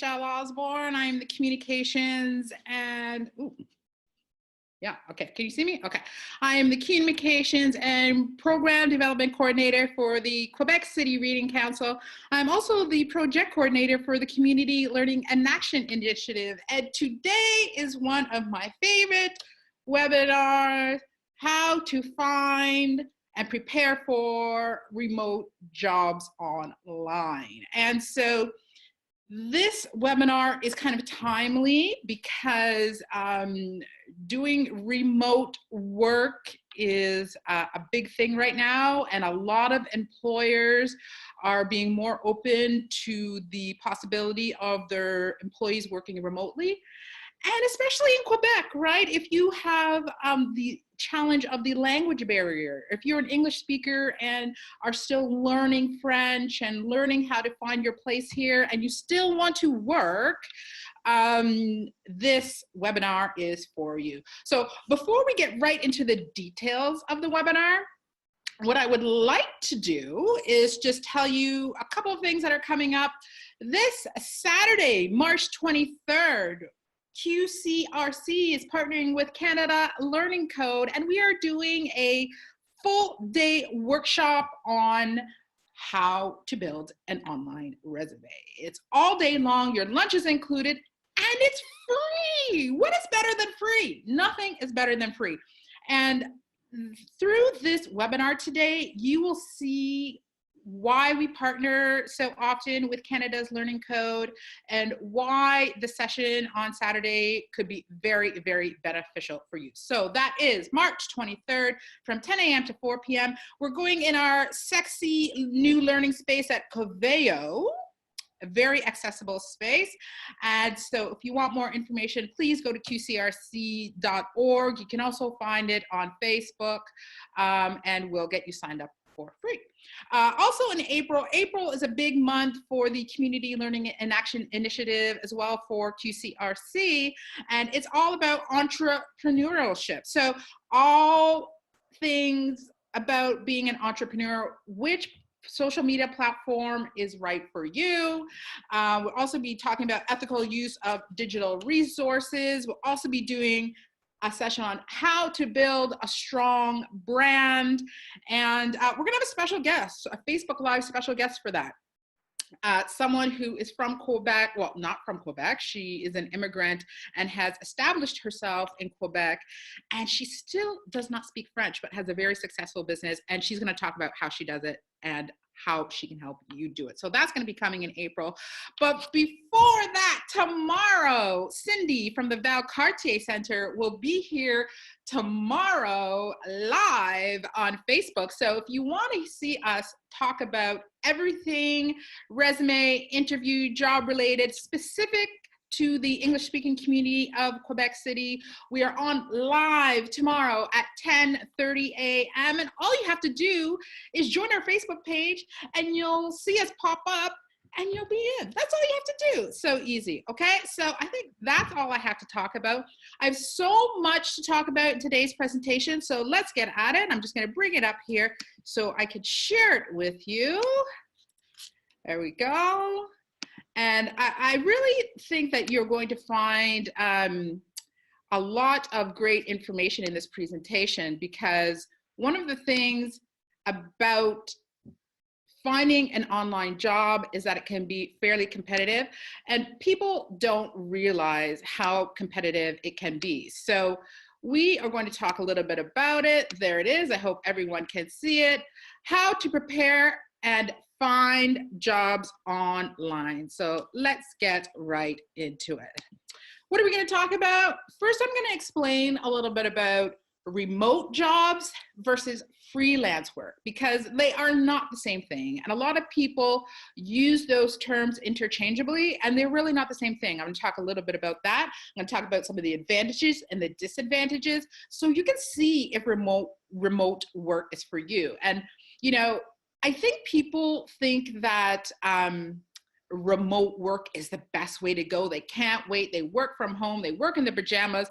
Michelle Osborne. I'm the communications and, yeah, okay, can you see me? Okay. I am the communications and program development coordinator for the Quebec City Reading Council. I'm also the project coordinator for the Community Learning and Action Initiative. And today is one of my favorite webinars, how to find and prepare for remote jobs online. And so this webinar is kind of timely because doing remote work is a big thing right now, and a lot of employers are being more open to the possibility of their employees working remotely. And especially in Quebec, right? If you have the challenge of the language barrier, if you're an English speaker and are still learning French and learning how to find your place here, and you still want to work, this webinar is for you. So before we get right into the details of the webinar, what I would like to do is just tell you a couple of things that are coming up. This Saturday, March 23rd, QCRC is partnering with Canada Learning Code, and we are doing a full day workshop on how to build an online resume. It's all day long, your lunch is included, and it's free. What is better than free? Nothing is better than free. And through this webinar today, you will see why we partner so often with Canada's Learning Code and why the session on Saturday could be very, very beneficial for you. So that is March 23rd from 10 a.m. to 4 p.m. We're going in our sexy new learning space at Coveo, a very accessible space. And so if you want more information, please go to qcrc.org. You can also find it on Facebook, and we'll get you signed up for free. Also in April is a big month for the Community Learning and Action Initiative, as well for QCRC, and it's all about entrepreneurship. So all things about being an entrepreneur, which social media platform is right for you. We'll also be talking about ethical use of digital resources. We'll also be doing a session on how to build a strong brand. And we're gonna have a special guest, a Facebook Live special guest for that. Someone who is from Quebec, well, not from Quebec, she is an immigrant and has established herself in Quebec, and she still does not speak French, but has a very successful business, and she's gonna talk about how she does it and how she can help you do it. So that's going to be coming in April. But before that, tomorrow, Cindy from the Val Cartier Center will be here tomorrow live on Facebook. So if you want to see us talk about everything resume, interview, job related, specific to the English-speaking community of Quebec City, we are on live tomorrow at 10:30 a.m. And all you have to do is join our Facebook page and you'll see us pop up and you'll be in. That's all you have to do. So easy, okay? So I think that's all I have to talk about. I have so much to talk about in today's presentation, so let's get at it. I'm just gonna bring it up here so I can share it with you. There we go. And I really think that you're going to find a lot of great information in this presentation, because one of the things about finding an online job is that it can be fairly competitive, and people don't realize how competitive it can be. So we are going to talk a little bit about it. There it is. I hope everyone can see it. How to prepare and find jobs online. So let's get right into it. What are we going to talk about? First, I'm going to explain a little bit about remote jobs versus freelance work, because they are not the same thing. And a lot of people use those terms interchangeably, and they're really not the same thing. I'm going to talk a little bit about that. I'm going to talk about some of the advantages and the disadvantages, so you can see if remote work is for you. And, you know, I think people think that remote work is the best way to go. They can't wait. They work from home. They work in their pajamas.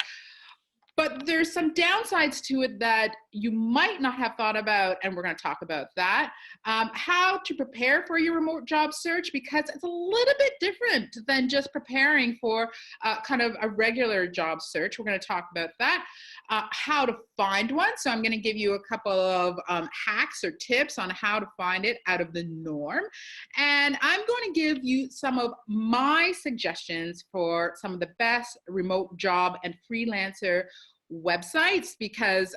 But there's some downsides to it that you might not have thought about, and we're going to talk about that. How to prepare for your remote job search, because it's a little bit different than just preparing for kind of a regular job search. We're going to talk about that. How to find one. So I'm going to give you a couple of hacks or tips on how to find it out of the norm. And I'm going to give you some of my suggestions for some of the best remote job and freelancer websites, because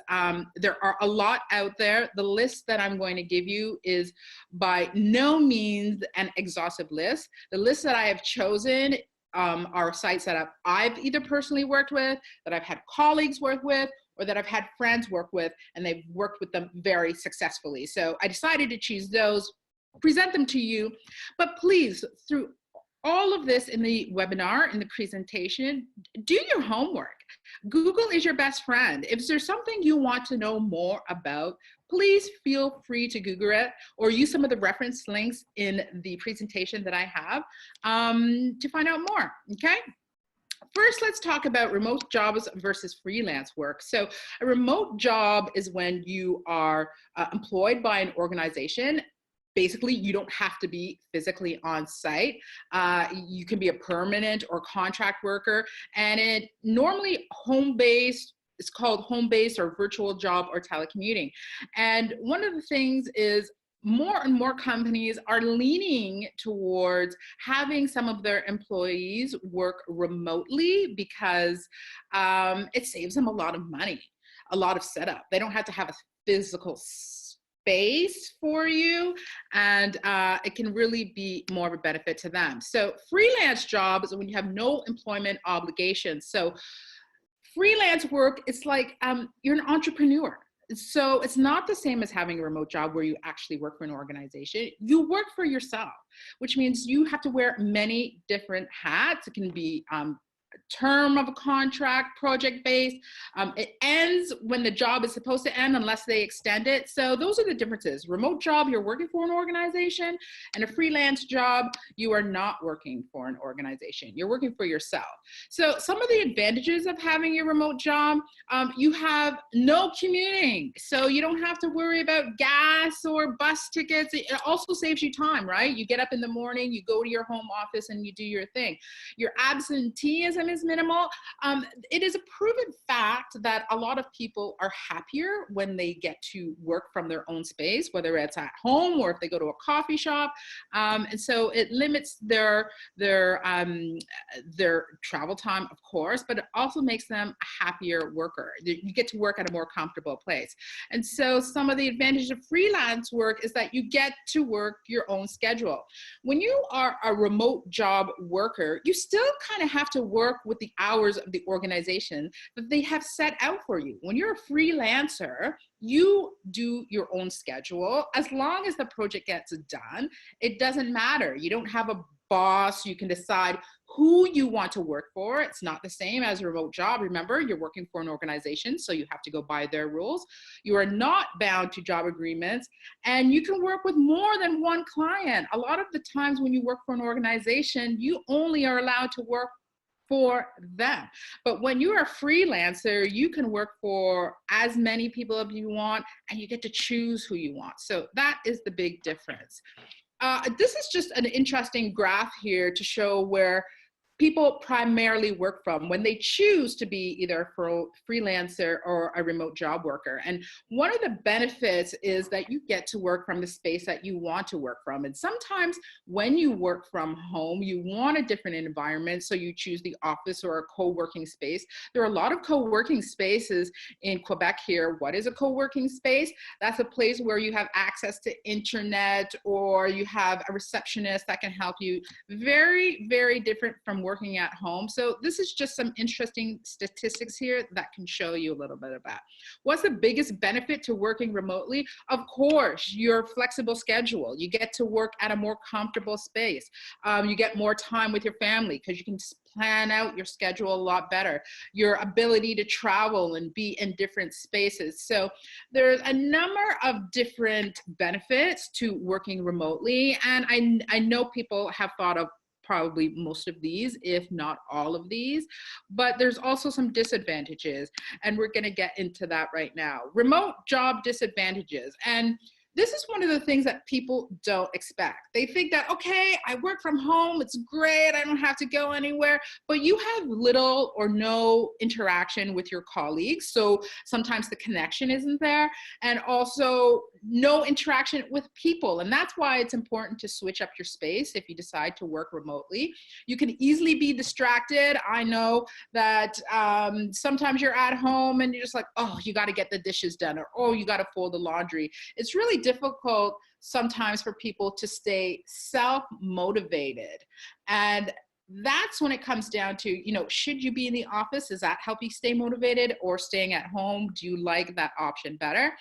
there are a lot out there. The list that I'm going to give you is by no means an exhaustive list. The list that I have chosen are sites that I've either personally worked with, that I've had colleagues work with, or that I've had friends work with, and they've worked with them very successfully. So I decided to choose those, present them to you. But please, through all of this in the webinar, in the presentation, do your homework. Google is your best friend. If there's something you want to know more about, please feel free to Google it or use some of the reference links in the presentation that I have to find out more, okay? First, let's talk about remote jobs versus freelance work. So a remote job is when you are employed by an organization. Basically, you don't have to be physically on site. You can be a permanent or contract worker, and it normally home-based. It's called home-based or virtual job or telecommuting. And one of the things is more and more companies are leaning towards having some of their employees work remotely because it saves them a lot of money, a lot of setup. They don't have to have a physical space for you, and it can really be more of a benefit to them. So freelance jobs, when you have no employment obligations. So freelance work, it's like you're an entrepreneur. So it's not the same as having a remote job where you actually work for an organization. You work for yourself, which means you have to wear many different hats. It can be term of a contract, project-based. It ends when the job is supposed to end unless they extend it. So those are the differences. Remote job, you're working for an organization, and a freelance job, you are not working for an organization. You're working for yourself. So some of the advantages of having a remote job, you have no commuting. So you don't have to worry about gas or bus tickets. It also saves you time, right? You get up in the morning, you go to your home office and you do your thing. Your absenteeism is minimal. It is a proven fact that a lot of people are happier when they get to work from their own space, whether it's at home or if they go to a coffee shop. And so it limits their travel time, of course, but it also makes them a happier worker. You get to work at a more comfortable place. And so some of the advantages of freelance work is that you get to work your own schedule. When you are a remote job worker, you still kind of have to work with the hours of the organization that they have set out for you. When you're a freelancer, you do your own schedule. As long as the project gets done, it doesn't matter. You don't have a boss. You can decide who you want to work for. It's not the same as a remote job. Remember, you're working for an organization, so you have to go by their rules. You are not bound to job agreements, and you can work with more than one client. A lot of the times when you work for an organization, you only are allowed to work for them. But when you're a freelancer, you can work for as many people as you want, and you get to choose who you want. So that is the big difference. This is just an interesting graph here to show where people primarily work from when they choose to be either a freelancer or a remote job worker. And one of the benefits is that you get to work from the space that you want to work from. And sometimes when you work from home, you want a different environment, so you choose the office or a co-working space. There are a lot of co-working spaces in Quebec here. What is a co-working space? That's a place where you have access to internet, or you have a receptionist that can help you. Very, very different from working at home. So this is just some interesting statistics here that can show you a little bit about what's the biggest benefit to working remotely. Of course, your flexible schedule. You get to work at a more comfortable space. You get more time with your family because you can plan out your schedule a lot better. Your ability to travel and be in different spaces. So there's a number of different benefits to working remotely. And I know people have thought of probably most of these, if not all of these, but there's also some disadvantages, and we're going to get into that right now. Remote job disadvantages. And this is one of the things that people don't expect. They think that, okay, I work from home, it's great, I don't have to go anywhere, but you have little or no interaction with your colleagues. So sometimes the connection isn't there, and also no interaction with people. And that's why it's important to switch up your space if you decide to work remotely. You can easily be distracted. I know that sometimes you're at home and you're just like, oh, you got to get the dishes done, or oh, you got to fold the laundry. It's really difficult sometimes for people to stay self-motivated. And that's when it comes down to, you know, should you be in the office? Does that help you stay motivated, or staying at home? Do you like that option better?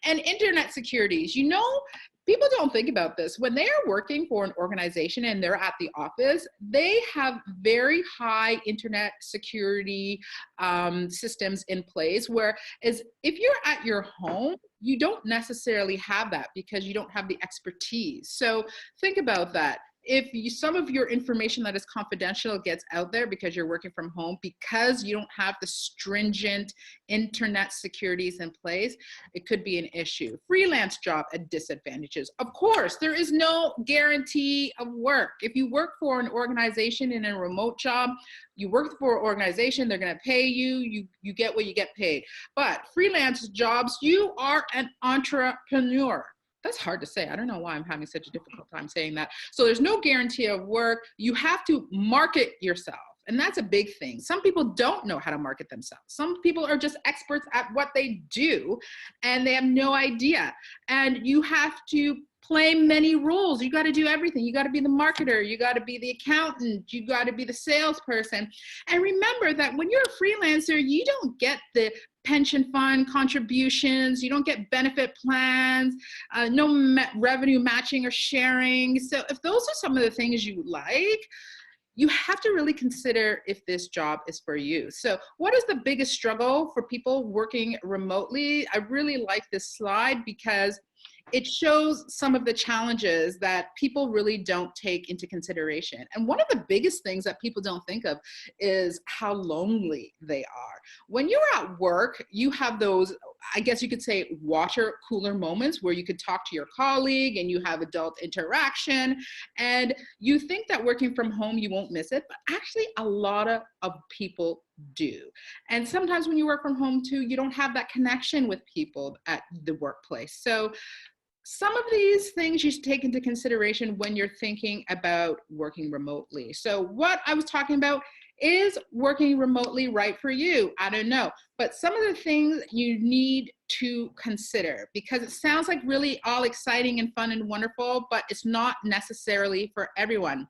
And internet securities, you know, people don't think about this. When they are working for an organization and they're at the office, they have very high internet security systems in place, whereas if you're at your home, you don't necessarily have that because you don't have the expertise. So think about that. If some of your information that is confidential gets out there because you're working from home, because you don't have the stringent internet securities in place, it could be an issue. Freelance job at disadvantages. Of course, there is no guarantee of work. If you work for an organization in a remote job, you work for an organization, they're gonna pay you, you get what you get paid. But freelance jobs, you are an entrepreneur. That's hard to say. I don't know why I'm having such a difficult time saying that. So there's no guarantee of work. You have to market yourself. And that's a big thing. Some people don't know how to market themselves. Some people are just experts at what they do and they have no idea. And you have to play many roles. You got to do everything. You got to be the marketer. You got to be the accountant. You got to be the salesperson. And remember that when you're a freelancer, you don't get the pension fund contributions, you don't get benefit plans, no revenue matching or sharing. So if those are some of the things you like, you have to really consider if this job is for you. So what is the biggest struggle for people working remotely? I really like this slide because it shows some of the challenges that people really don't take into consideration. And one of the biggest things that people don't think of is how lonely they are. When you're at work, you have those, I guess you could say, water cooler moments where you could talk to your colleague and you have adult interaction, and you think that working from home, you won't miss it, but actually a lot of people do. And sometimes when you work from home too, you don't have that connection with people at the workplace. So some of these things you should take into consideration when you're thinking about working remotely. So what I was talking about, is working remotely right for you? I don't know. But some of the things you need to consider, because it sounds like really all exciting and fun and wonderful, but it's not necessarily for everyone.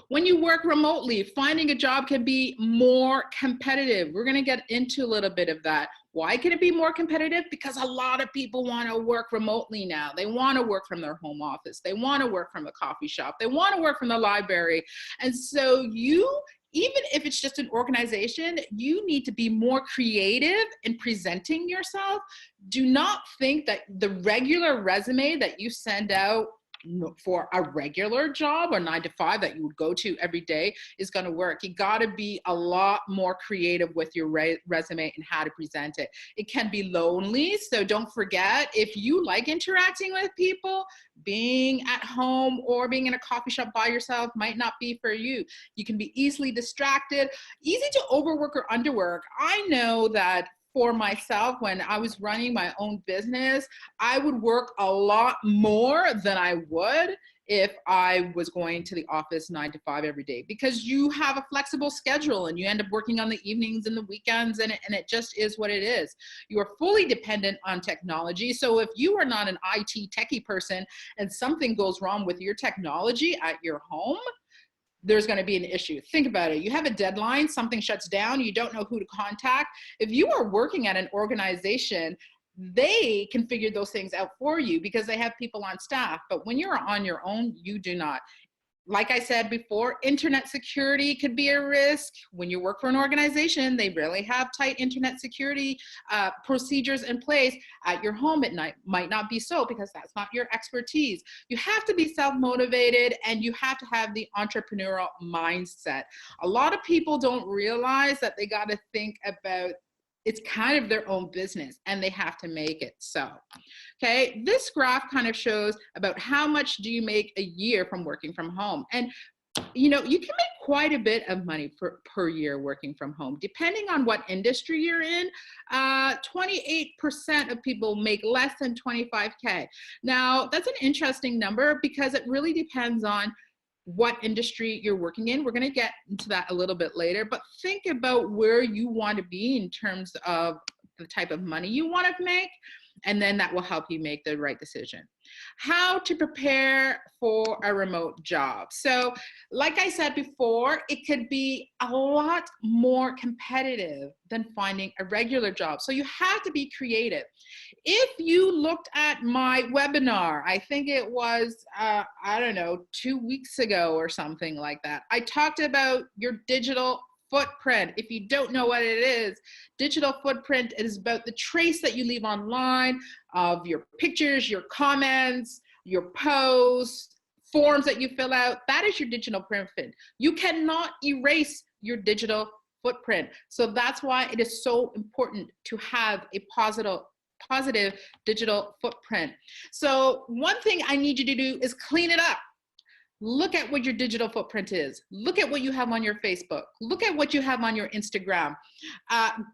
When you work remotely, finding a job can be more competitive. We're going to get into a little bit of that. Why can it be more competitive? Because a lot of people want to work remotely now. They want to work from their home office. They want to work from a coffee shop. They want to work from the library. And so you, even if it's just an organization, you need to be more creative in presenting yourself. Do not think that the regular resume that you send out for a regular job or 9 to 5 that you would go to every day is going to work. You got to be a lot more creative with your resume and how to present it. It can be lonely, so don't forget, if you like interacting with people, being at home or being in a coffee shop by yourself might not be for you. You can be easily distracted, easy to overwork or underwork. I know that for myself, when I was running my own business, I would work a lot more than I would if I was going to the office 9 to 5 every day, because you have a flexible schedule and you end up working on the evenings and the weekends, and it just is what it is. You are fully dependent on technology. So if you are not an IT techie person and something goes wrong with your technology at your home, there's going to be an issue. Think about it. You have a deadline, something shuts down, you don't know who to contact. If you are working at an organization, they can figure those things out for you because they have people on staff. But when you're on your own, you do not. like I said before, internet security could be a risk. When you work for an organization, they really have tight internet security procedures in place. At your home at night might not be so, because that's not your expertise. You have to be self-motivated, and you have to have the entrepreneurial mindset. A lot of people don't realize that they got to think about, it's kind of their own business, and they have to make it so. Okay, this graph kind of shows about how much do you make a year from working from home. And you know, you can make quite a bit of money per year working from home, depending on what industry you're in. 28% of people make less than 25K. Now, that's an interesting number because it really depends on what industry you're working in. We're going to get into that a little bit later, but think about where you want to be in terms of the type of money you want to make, and then that will help you make the right decision. How to prepare for a remote job. So like I said before, it could be a lot more competitive than finding a regular job. So you have to be creative. If you looked at my webinar, I think it was, I don't know, 2 weeks ago or something like that, I talked about your digital footprint. If you don't know what it is, digital footprint is about the trace that you leave online of your pictures, your comments, your posts, forms that you fill out. That is your digital footprint. You cannot erase your digital footprint. So that's why it is so important to have a positive digital footprint. So one thing I need you to do is clean it up. Look at what your digital footprint is. Look at what you have on your Facebook. Look at what you have on your Instagram.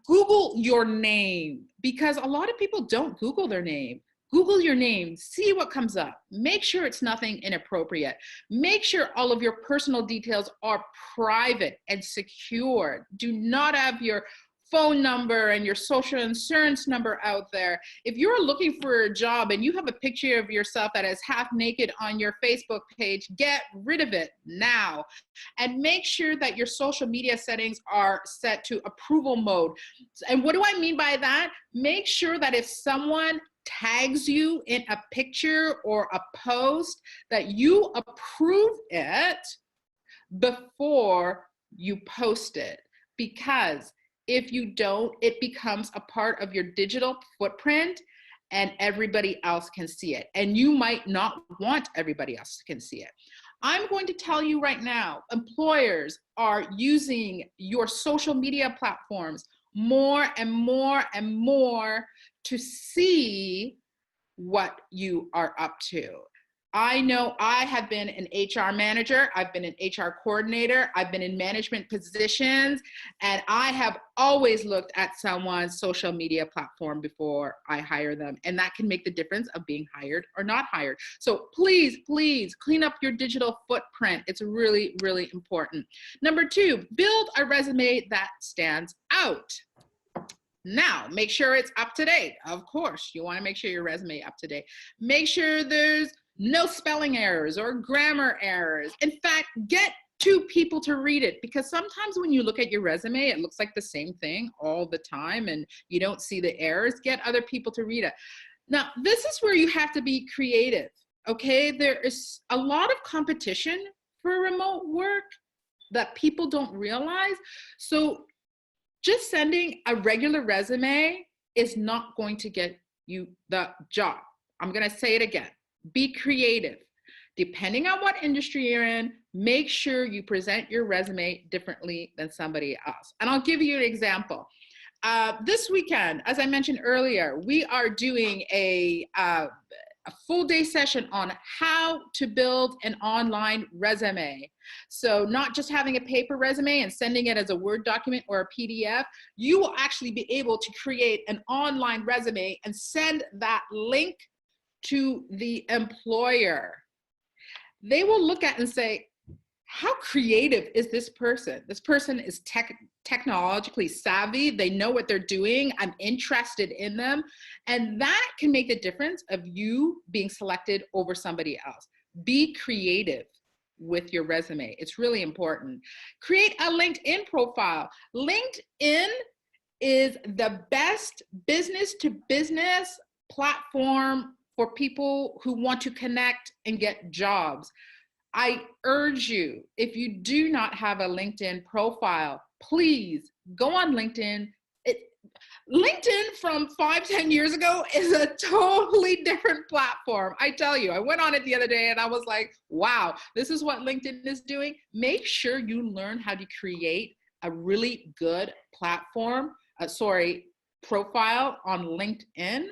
Google your name, because a lot of people don't Google their name. Google your name, see what comes up. Make sure it's nothing inappropriate. Make sure all of your personal details are private and secure. Do not have your phone number and your social insurance number out there. If you're looking for a job and you have a picture of yourself that is half naked on your Facebook page, get rid of it now. And make sure that your social media settings are set to approval mode. And what do I mean by that? Make sure that if someone tags you in a picture or a post, that you approve it before you post it. Because if you don't, it becomes a part of your digital footprint and everybody else can see it. And you might not want everybody else can see it. I'm going to tell you right now, employers are using your social media platforms more and more and more to see what you are up to. I know I have been an HR manager, I've been an HR coordinator, I've been in management positions, and I have always looked at someone's social media platform before I hire them, and that can make the difference of being hired or not hired. So please, please clean up your digital footprint. It's really, really important. Number 2, build a resume that stands out. Now, make sure it's up to date. Of course, you want to make sure your resume is up to date. Make sure there's no spelling errors or grammar errors. In fact, get 2 people to read it, because sometimes when you look at your resume, it looks like the same thing all the time and you don't see the errors. Get other people to read it. Now, this is where you have to be creative, okay? There is a lot of competition for remote work that people don't realize. So just sending a regular resume is not going to get you the job. I'm going to say it again. Be creative. Depending on what industry you're in, make sure you present your resume differently than somebody else. And I'll give you an example. This weekend, as I mentioned earlier, we are doing a full day session on how to build an online resume. So not just having a paper resume and sending it as a Word document or a PDF, you will actually be able to create an online resume and send that link to the employer. They will look at and say, how creative is this person? This person is technologically savvy. They know what they're doing. I'm interested in them. And that can make the difference of you being selected over somebody else. Be creative with your resume. It's really important. Create a LinkedIn profile. LinkedIn is the best business to business platform for people who want to connect and get jobs. I urge you, if you do not have a LinkedIn profile, please go on LinkedIn. LinkedIn from 5-10 years ago is a totally different platform. I tell you, I went on it the other day and I was like, wow, this is what LinkedIn is doing. Make sure you learn how to create a really good profile on LinkedIn,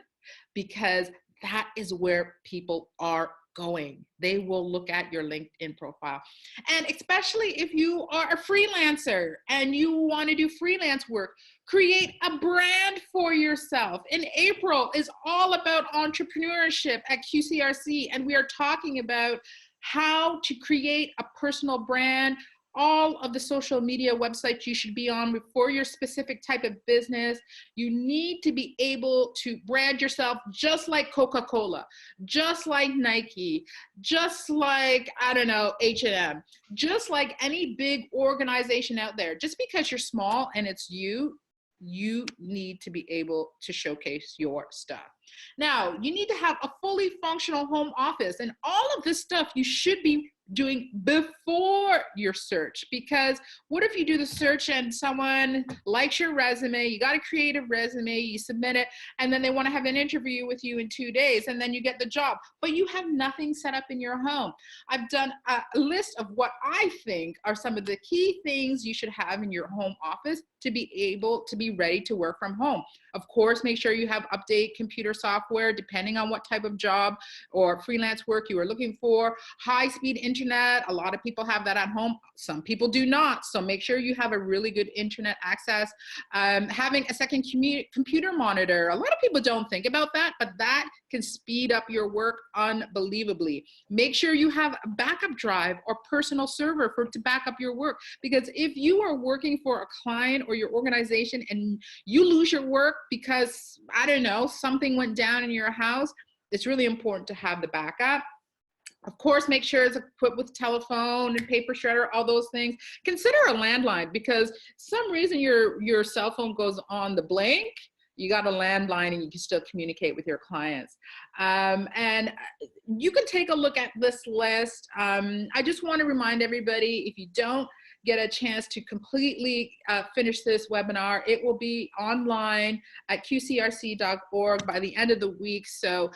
because that is where people are going. They will look at your LinkedIn profile. And especially if you are a freelancer and you want to do freelance work, create a brand for yourself. In April is all about entrepreneurship at QCRC, and we are talking about how to create a personal brand, all of the social media websites you should be on for your specific type of business. You need to be able to brand yourself just like Coca-Cola, just like Nike, just like, I don't know, H&M, just like any big organization out there. Just because you're small and it's you need to be able to showcase your stuff. Now, you need to have a fully functional home office, and all of this stuff you should be doing before your search, because what if you do the search and someone likes your resume, you got to create a resume, you submit it, and then they want to have an interview with you in 2 days, and then you get the job, but you have nothing set up in your home. I've done a list of what I think are some of the key things you should have in your home office to be able to be ready to work from home. Of course, make sure you have update computer software, depending on what type of job or freelance work you are looking for. High-speed internet, a lot of people have that at home. Some people do not. So make sure you have a really good internet access. Having a second computer monitor. A lot of people don't think about that, but that can speed up your work unbelievably. Make sure you have a backup drive or personal server to back up your work. Because if you are working for a client or your organization and you lose your work because, I don't know, something went down in your house, it's really important to have the backup. Of course, make sure it's equipped with telephone and paper shredder, all those things. Consider a landline, because some reason your cell phone goes on the blank, you got a landline and you can still communicate with your clients. And you can take a look at this list. I just want to remind everybody, if you don't get a chance to completely finish this webinar, it will be online at qcrc.org by the end of the week. So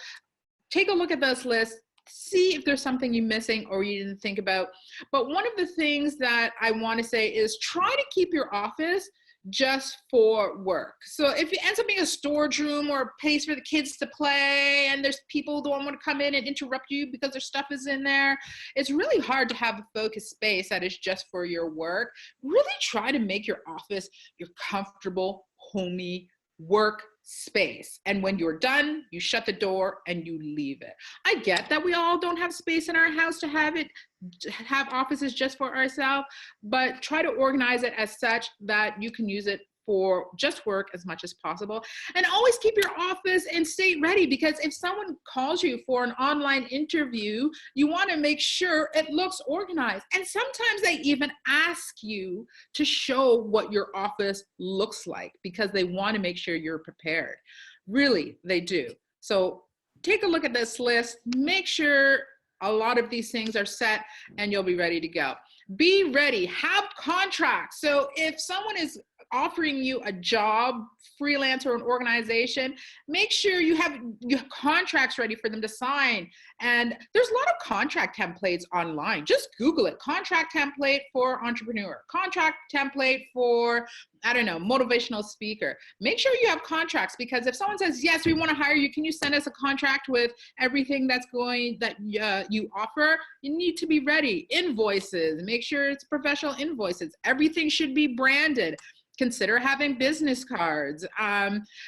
take a look at this list, see if there's something you're missing or you didn't think about. But one of the things that I want to say is try to keep your office just for work. So if it ends up being a storage room or a place for the kids to play, and there's people who don't want to come in and interrupt you because their stuff is in there, it's really hard to have a focused space that is just for your work. Really try to make your office your comfortable, homey work space. And when you're done, you shut the door and you leave it. I get that we all don't have space in our house to have offices just for ourselves, but try to organize it as such that you can use it for just work as much as possible. And always keep your office and state ready, because if someone calls you for an online interview, you want to make sure it looks organized. And sometimes they even ask you to show what your office looks like because they want to make sure you're prepared. Really, they do. So take a look at this list, make sure a lot of these things are set, and you'll be ready to go. Be ready, have contracts. So if someone is offering you a job, freelance, or an organization, make sure you have contracts ready for them to sign. And there's a lot of contract templates online. Just Google it. Contract template for entrepreneur, contract template for, I don't know, motivational speaker. Make sure you have contracts, because if someone says, yes, we want to hire you, can you send us a contract with everything that you offer? You need to be ready. Invoices, make sure it's professional invoices. Everything should be branded. Consider having business cards.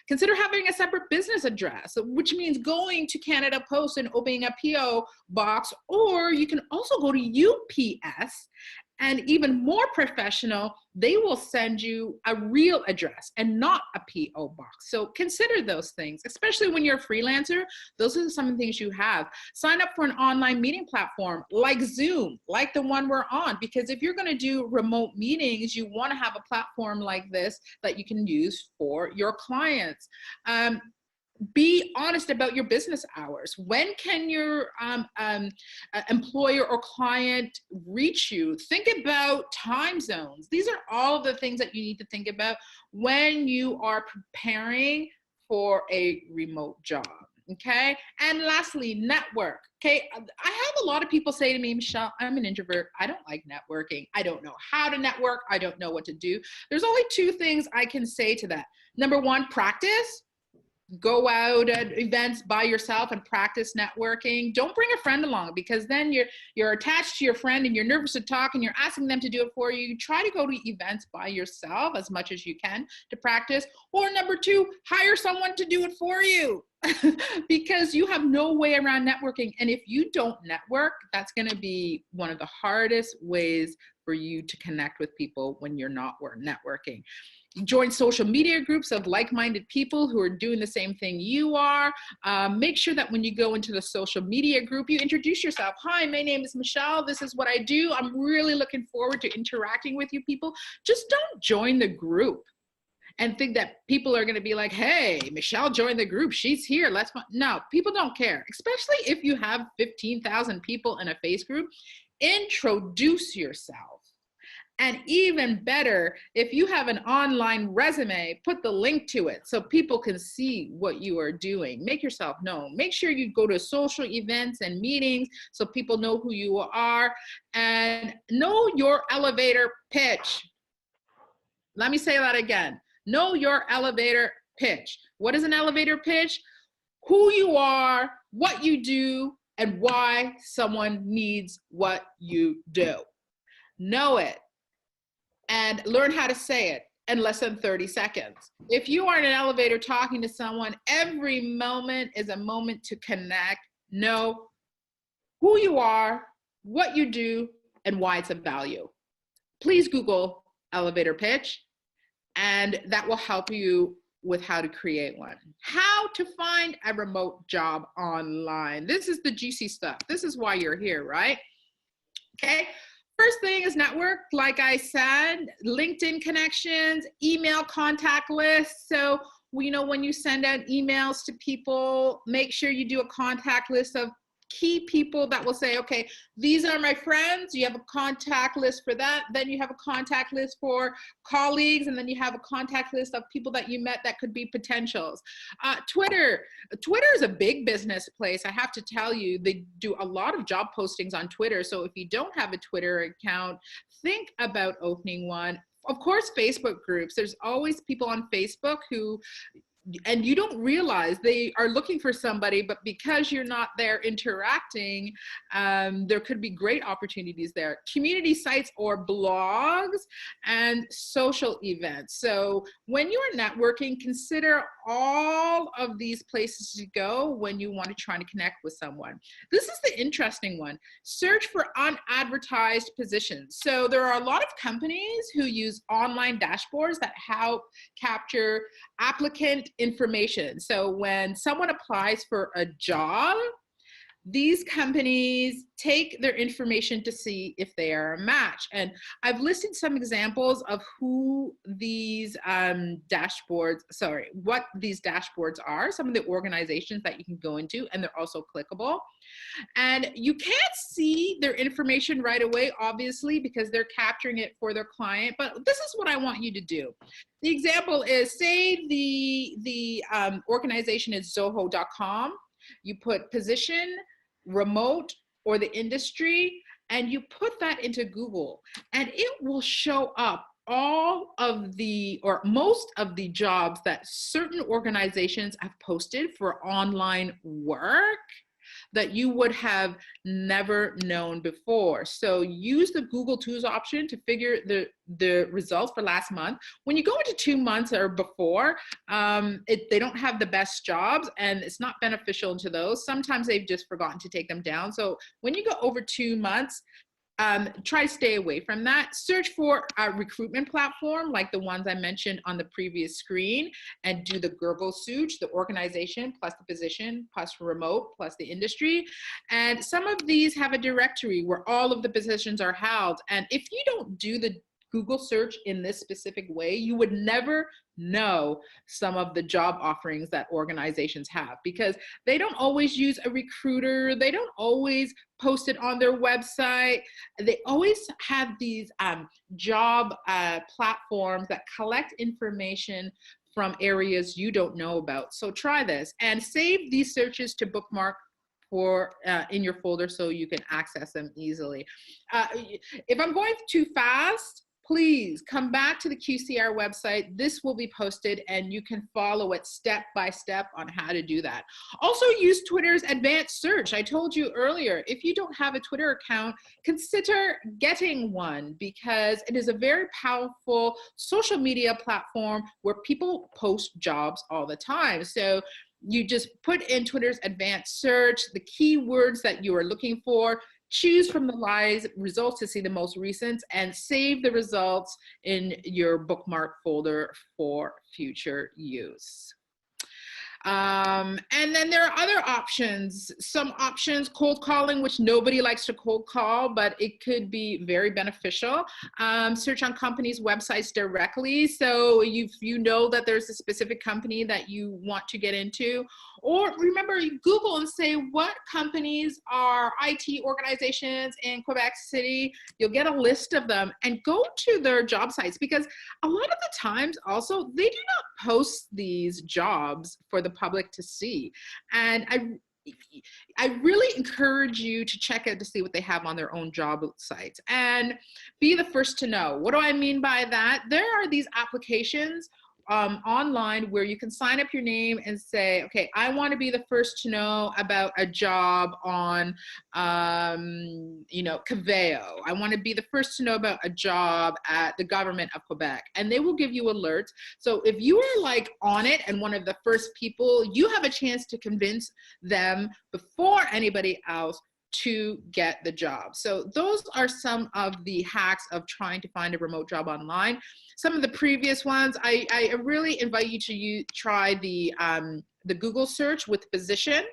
Consider having a separate business address, which means going to Canada Post and opening a PO box, or you can also go to UPS, and even more professional, they will send you a real address and not a PO box. So consider those things, especially when you're a freelancer. Those are some of the things you have. Sign up for an online meeting platform like Zoom, like the one we're on, because if you're going to do remote meetings, you want to have a platform like this that you can use for your clients. be honest about your business hours. When can your employer or client reach you? Think about time zones. These are all of the things that you need to think about when you are preparing for a remote job. Okay. And lastly, network. Okay. I have a lot of people say to me, Michelle, I'm an introvert. I don't like networking. I don't know how to network. I don't know what to do. There's only two things I can say to that. Number one, practice. Go out at events by yourself and practice networking. Don't bring a friend along, because then you're attached to your friend and you're nervous to talk and you're asking them to do it for you. Try to go to events by yourself as much as you can to practice. Or number two, hire someone to do it for you because you have no way around networking. And if you don't network, that's going to be one of the hardest ways for you to connect with people when you're not networking. Join social media groups of like-minded people who are doing the same thing you are. Make sure that when you go into the social media group, you introduce yourself. Hi, my name is Michelle. This is what I do. I'm really looking forward to interacting with you people. Just don't join the group and think that people are going to be like, hey, Michelle joined the group. She's here. Let's go. No, people don't care, especially if you have 15,000 people in a face group. Introduce yourself. And even better, if you have an online resume, put the link to it so people can see what you are doing. Make yourself known. Make sure you go to social events and meetings so people know who you are, and know your elevator pitch. Let me say that again. Know your elevator pitch. What is an elevator pitch? Who you are, what you do, and why someone needs what you do. Know it. And learn how to say it in less than 30 seconds. If you are in an elevator talking to someone, every moment is a moment to connect. Know who you are, what you do, and why it's of value. Please Google elevator pitch, and that will help you with how to create one. How to find a remote job online. This is the juicy stuff. This is why you're here, right? Okay. First thing is network, like I said, LinkedIn connections, email contact lists. So, when you send out emails to people, make sure you do a contact list of key people that will say, okay, these are my friends. You have a contact list for that. Then you have a contact list for colleagues. And then you have a contact list of people that you met that could be potentials. Twitter is a big business place. I have to tell you, they do a lot of job postings on Twitter. So if you don't have a Twitter account, think about opening one. Of course, Facebook groups. There's always people on Facebook who, and you don't realize they are looking for somebody, but because you're not there interacting, there could be great opportunities there. Community sites or blogs and social events. So when you are networking, consider all of these places to go when you want to try to connect with someone. This is the interesting one. Search for unadvertised positions. So there are a lot of companies who use online dashboards that help capture applicant information. So when someone applies for a job, these companies take their information to see if they are a match. And I've listed some examples of who these what these dashboards are, some of the organizations that you can go into, and they're also clickable. And you can't see their information right away, obviously, because they're capturing it for their client. But this is what I want you to do. The example is, say the organization is Zoho.com. You put position, remote, or the industry, and you put that into Google, and it will show up all of the, or most of the jobs that certain organizations have posted for online work that you would have never known before. So use the Google Tools option to figure the results for last month. When you go into 2 months or before, they don't have the best jobs, and it's not beneficial to those. Sometimes they've just forgotten to take them down. So when you go over 2 months, try to stay away from that. Search for a recruitment platform like the ones I mentioned on the previous screen, and do the Google search, the organization plus the position plus remote plus the industry. And some of these have a directory where all of the positions are held. And if you don't do the Google search in this specific way, you would never know some of the job offerings that organizations have, because they don't always use a recruiter. They don't always post it on their website. They always have these job platforms that collect information from areas you don't know about. So try this and save these searches to bookmark for in your folder so you can access them easily. If I'm going too fast, please come back to the QCR website. This will be posted and you can follow it step by step on how to do that. Also use Twitter's advanced search. I told you earlier, if you don't have a Twitter account, consider getting one, because it is a very powerful social media platform where people post jobs all the time. So you just put in Twitter's advanced search, the keywords that you are looking for, choose from the live results to see the most recent, and save the results in your bookmark folder for future use. And then there are other options. Some options, cold calling, which nobody likes to cold call, but it could be very beneficial. Search on companies' websites directly. So you know that there's a specific company that you want to get into, or remember, Google and say, what companies are IT organizations in Quebec City? You'll get a list of them and go to their job sites, because a lot of the times also, they do not post these jobs for the public to see. And I really encourage you to check out to see what they have on their own job sites and be the first to know. What do I mean by that? There are these applications online where you can sign up your name and say, okay, I want to be the first to know about a job on, you know, Caveo. I want to be the first to know about a job at the government of Quebec. And they will give you alerts. So if you are like on it and one of the first people, you have a chance to convince them before anybody else to get the job. So those are some of the hacks of trying to find a remote job online. Some of the previous ones, I really invite you to try the Google search with position,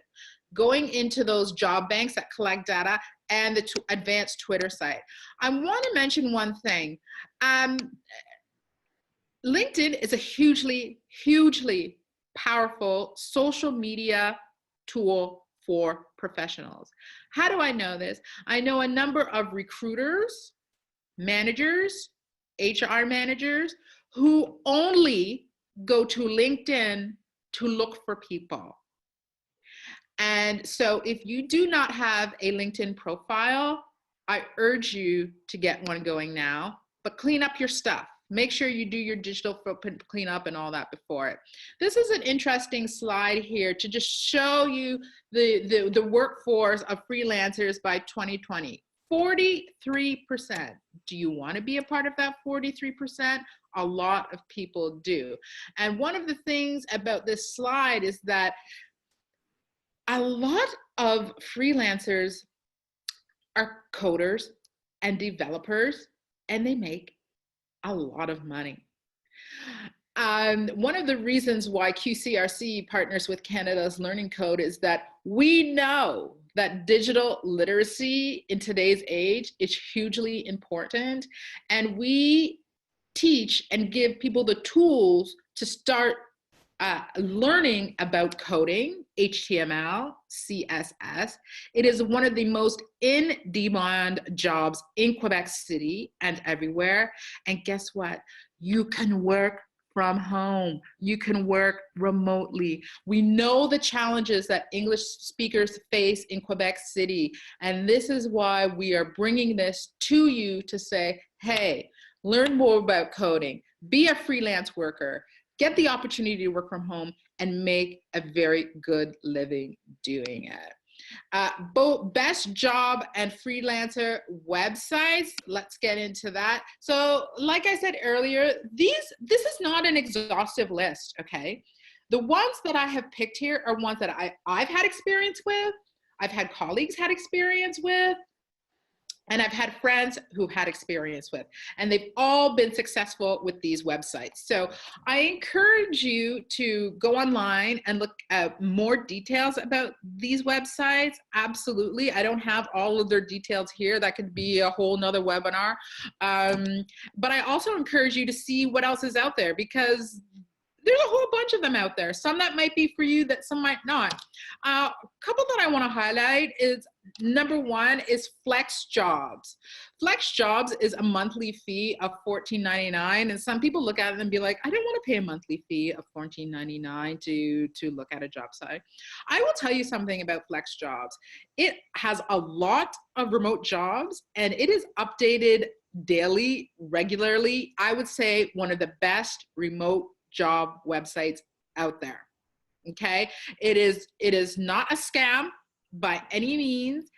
going into those job banks that collect data, and the advanced Twitter site. I want to mention one thing. LinkedIn is a hugely, hugely powerful social media tool for professionals. How do I know this? I know a number of recruiters, managers, HR managers who only go to LinkedIn to look for people. And so if you do not have a LinkedIn profile, I urge you to get one going now, but clean up your stuff. Make sure you do your digital footprint cleanup and all that before it. This is an interesting slide here to just show you the workforce of freelancers by 2020. 43%. Do you want to be a part of that 43%? A lot of people do. And one of the things about this slide is that a lot of freelancers are coders and developers, and they make a lot of money. One of the reasons why QCRC partners with Canada's Learning Code is that we know that digital literacy in today's age is hugely important, and we teach and give people the tools to start learning about coding, HTML, CSS. It is one of the most in-demand jobs in Quebec City and everywhere. And guess what? You can work from home. You can work remotely. We know the challenges that English speakers face in Quebec City. And this is why we are bringing this to you to say, hey, learn more about coding, be a freelance worker, get the opportunity to work from home, and make a very good living doing it. Both best job and freelancer websites, let's get into that. So like I said earlier, this is not an exhaustive list, okay? The ones that I have picked here are ones that I've had experience with, I've had colleagues had experience with, and I've had friends who've had experience with, and they've all been successful with these websites. So I encourage you to go online and look at more details about these websites. Absolutely. I don't have all of their details here. That could be a whole nother webinar. But I also encourage you to see what else is out there, because there's a whole bunch of them out there. Some that might be for you, that some might not. A couple that I want to highlight is, number one is Flex Jobs. Flex Jobs is a monthly fee of $14.99, and some people look at it and be like, I don't want to pay a monthly fee of $14.99 to look at a job site. I will tell you something about Flex Jobs. It has a lot of remote jobs, and it is updated daily, regularly. I would say one of the best remote job websites out there. Okay, it is not a scam by any means.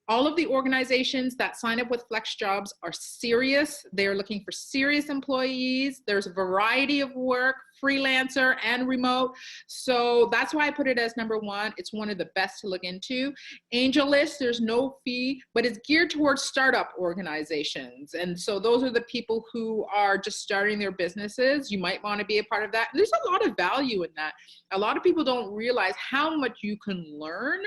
All of the organizations that sign up with Flex Jobs are serious. They're looking for serious employees. There's a variety of work, freelancer and remote. So that's why I put it as number one. It's one of the best to look into. AngelList, there's no fee, but it's geared towards startup organizations. And so those are the people who are just starting their businesses. You might want to be a part of that. And there's a lot of value in that. A lot of people don't realize how much you can learn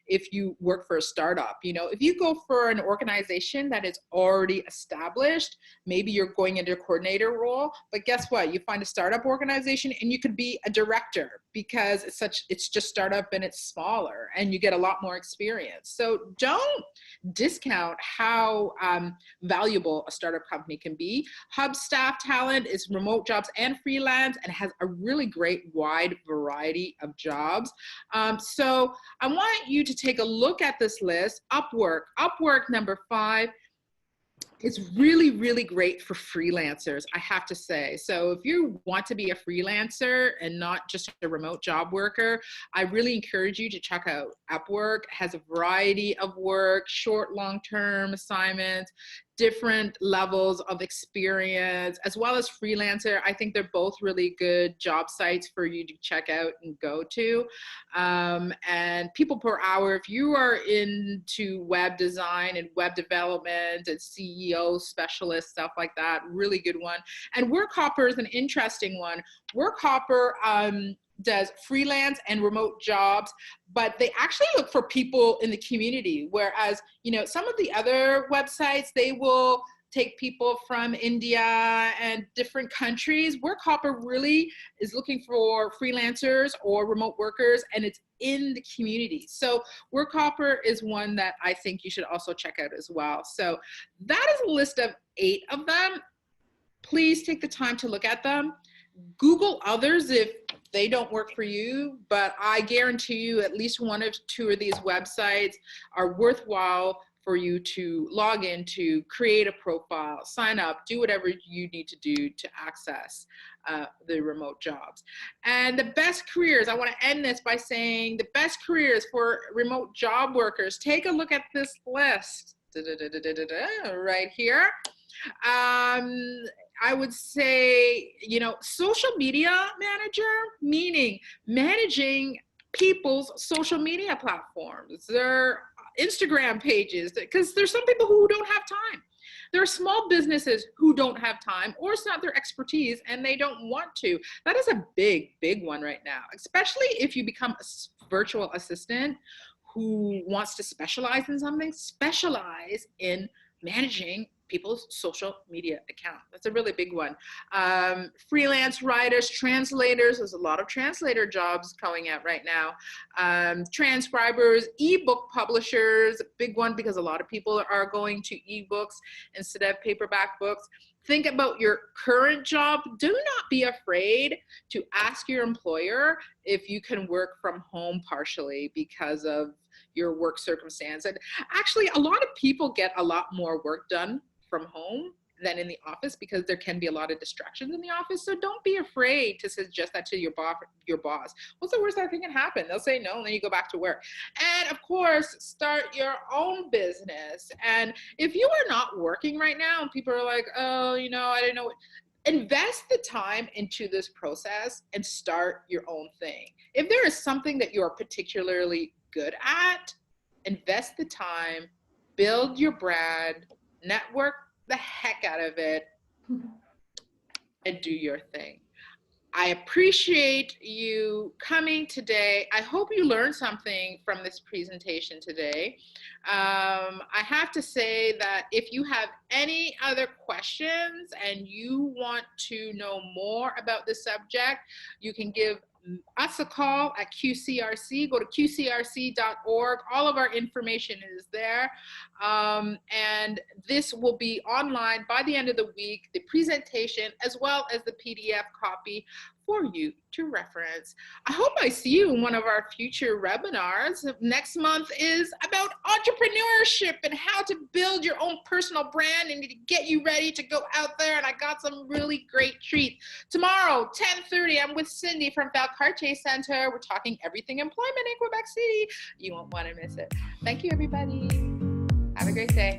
if you work for a startup. You know, if you go for an organization that is already established, maybe you're going into a coordinator role, but guess what? You find a startup organization and you could be a director, because it's just startup and it's smaller and you get a lot more experience. So don't discount how valuable a startup company can be. Hub Staff Talent is remote jobs and freelance, and has a really great wide variety of jobs. So I want you to take a look at this list. Upwork, number 5. It's really, really great for freelancers, I have to say. So if you want to be a freelancer and not just a remote job worker, I really encourage you to check out Upwork. It has a variety of work, short, long-term assignments, different levels of experience, as well as Freelancer. I think they're both really good job sites for you to check out and go to. And people per hour, if you are into web design and web development and CEO specialist, stuff like that, really good one. And Workhopper is an interesting one. Workhopper does freelance and remote jobs, but they actually look for people in the community. Whereas, you know, some of the other websites, they will take people from India and different countries. Workhopper really is looking for freelancers or remote workers, and it's in the community. So Workhopper is one that I think you should also check out as well. So that is a list of 8 of them. Please take the time to look at them. Google others if they don't work for you, but I guarantee you at least 1 or 2 of these websites are worthwhile for you to log into, create a profile, sign up, do whatever you need to do to access the remote jobs. And the best careers, I want to end this by saying the best careers for remote job workers. Take a look at this list right here. I would say, you know, social media manager, meaning managing people's social media platforms, their Instagram pages, because there's some people who don't have time. There are small businesses who don't have time, or it's not their expertise and they don't want to. That is a big, big one right now, especially if you become a virtual assistant who wants to specialize in something. Specialize in managing people's social media account. That's a really big one. Freelance writers, translators, there's a lot of translator jobs going out right now. Transcribers, ebook publishers, big one because a lot of people are going to ebooks instead of paperback books. Think about your current job. Do not be afraid to ask your employer if you can work from home partially because of your work circumstance. And actually, a lot of people get a lot more work done from home than in the office because there can be a lot of distractions in the office. So don't be afraid to suggest that to your boss. What's the worst that can happen? They'll say no, and then you go back to work. And of course, start your own business. And if you are not working right now and people are like, oh, you know, I don't know, invest the time into this process and start your own thing. If there is something that you are particularly good at, invest the time build your brand, network the heck out of it, and do your thing. I appreciate you coming today. I hope you learned something from this presentation today. I have to say that if you have any other questions and you want to know more about the subject, you can give us a call at QCRC. Go to qcrc.org. All of our information is there. And this will be online by the end of the week, the presentation, as well as the PDF copy for you to reference. I hope I see you in one of our future webinars. Next month is about entrepreneurship and how to build your own personal brand and to get you ready to go out there. And I got some really great treats. Tomorrow, 10:30, I'm with Cindy from Valcartier Center. We're talking everything employment in Quebec City. You won't want to miss it. Thank you, everybody. Have a great day.